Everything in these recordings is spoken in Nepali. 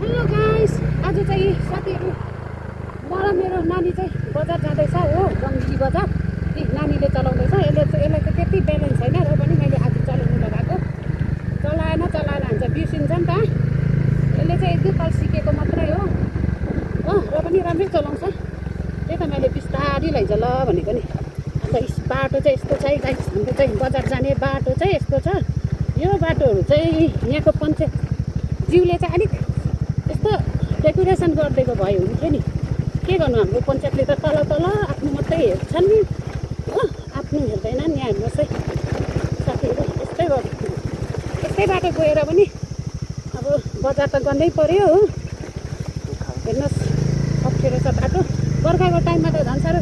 हेलो गाइस, आज चाहिँ साथीहरू म र मेरो नानी चाहिँ बजार जाँदैछ हो, रङ्गिली बजार। नानीले चलाउँदैछ, यसलाई चाहिँ त्यति ब्यालेन्स छैन र पनि मैले आज चलाउनु लगाएको। चलाएन भन्छ, बिर्सिन्छ नि त। यसले चाहिँ एक दुई ताल सिकेको मात्रै हो र पनि राम्रै चलाउँछ। त्यही त मैले बिस्तारी लैजा ल भनेको नि। अन्त बाटो चाहिँ यस्तो छ है गाइस, हाम्रो चाहिँ बजार जाने बाटो चाहिँ यस्तो छ। यो बाटोहरू चाहिँ यहाँको पञ्चायत ज्यूले चाहिँ अलिक यस्तो डेकोरेसन गरिदिएको भए हुन्थ्यो नि। के गर्नु, हाम्रो पञ्चायतले त तल आफ्नो मात्रै हेर्छन् नि हो, आफ्नो हेर्दैनन् यहाँ हाम्रो चाहिँ साथीहरू। यस्तै बाटो गएर पनि अब बजार त गर्नै पर्यो हो। हेर्नुहोस् अप्ठ्यारो छ बाटो। बर्खाको टाइममा त झन् साह्रो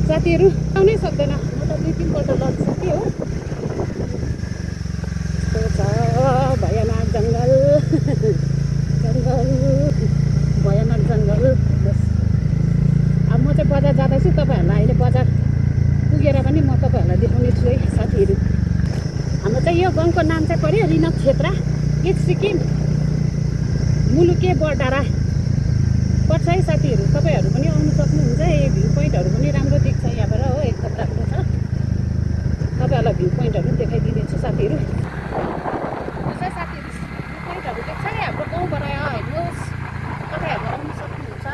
साथीहरू आउनै सक्दैन। म त 2-3 पल्ट लगिसकेँ हो। यस्तो छ भयानक जङ्गल भयानक जङ्गल। अब म चाहिँ बजार जाँदैछु, तपाईँहरूलाई अहिले बजार पुगेर पनि म तपाईँहरूलाई देखाउने छु है साथीहरू। हाम्रो चाहिँ यो गाउँको नाम चाहिँ पऱ्यो रिनक क्षेत्र, एक सिक्किम मुलुके बरडाँडा पर्छ है साथीहरू। तपाईँहरू पनि आउनु सक्नुहुन्छ। यो भ्यू पोइन्टहरू पनि राम्रो देख्छ यहाँबाट हो, एकदम राम्रो छ। तपाईँहरूलाई भ्यू पोइन्टहरू पनि देखाइदिनेछु साथीहरू। साथीहरू भ्यू पोइन्टहरू देख्छ है हाम्रो गाउँबाट, हेर्नुहोस् तपाईँहरू आउनु सक्नुहुन्छ।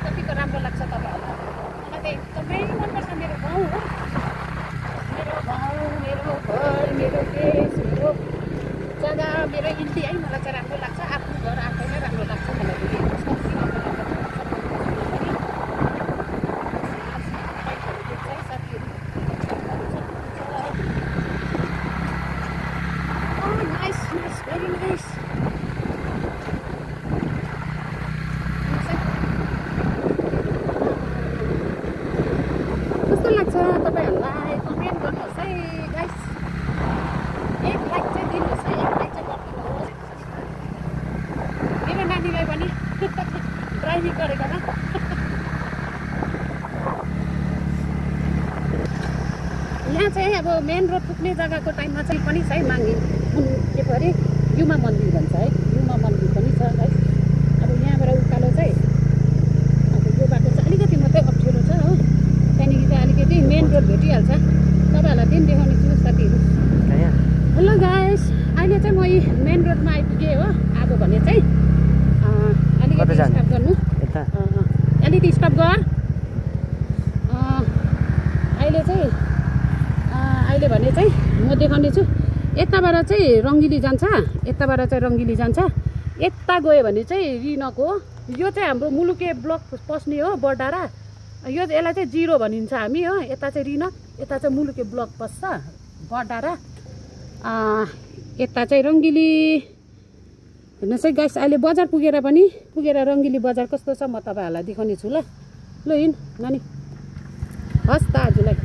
कतिको राम्रो लाग्छ तपाईँहरूलाई। मलाई त एकदमै मनपर्छ मेरो गाउँ हो। मेरो गाउँ, मेरो घर, मेरो देश, मेरो जग्गा, मेरो इन्डिया है मलाई चाहिँ राम्रो लाग्छ। आफ्नो घर आफैलाई राम्रो लाग्छ मलाई पनि। Very nice. कस्तो लाग्छ तपाईँहरूलाई कमेन्ट गर्नुहोस् है गाइस। एक लाइक चाहिँ दिनुहोस् है, एक लाइक चाहिँ गरिदिनुहोस्। मेरो नानीलाई पनि ड्राइभिङ गरेको न। यहाँ चाहिँ अब मेन रोड पुग्ने जग्गाको टाइममा चाहिँ पनि छ है माङ्गी के पो अरे युमा मन्दिर भन्छ है, युमा मन्दिर पनि छ गाइस। अब यहाँबाट उकालो चाहिँ अब यो बाटो चाहिँ अलिकति मात्रै अप्ठ्यारो छ हो। त्यहाँदेखि चाहिँ अलिकति मेन रोड भेटिहाल्छ। तपाईँहरूलाई पनि देखाउने छु साथीहरू। हेलो गाइस, अहिले चाहिँ म मेन रोडमा आइपुगेँ हो। अब भने चाहिँ अलिकति स्टप गर्नु, अलिकति स्टप गर। अहिले भने चाहिँ म देखाउने छु। यताबाट चाहिँ रङ्गिली जान्छ, यता गयो भने चाहिँ रिनक हो। यो चाहिँ हाम्रो मुलुके ब्लक पस्ने हो बरडाँडा। यसलाई चाहिँ 0 भनिन्छ हामी हो। यता चाहिँ रिनक, यता चाहिँ मुलुके ब्लक पस्छ बरडाँडा। यता चाहिँ रङ्गिली। हेर्नुहोस् है गाइस, अहिले बजार पुगेर रङ्गिली बजार कस्तो छ म तपाईँहरूलाई देखाउने छु ल। ल हिँड नानी, हस् त आजलाई।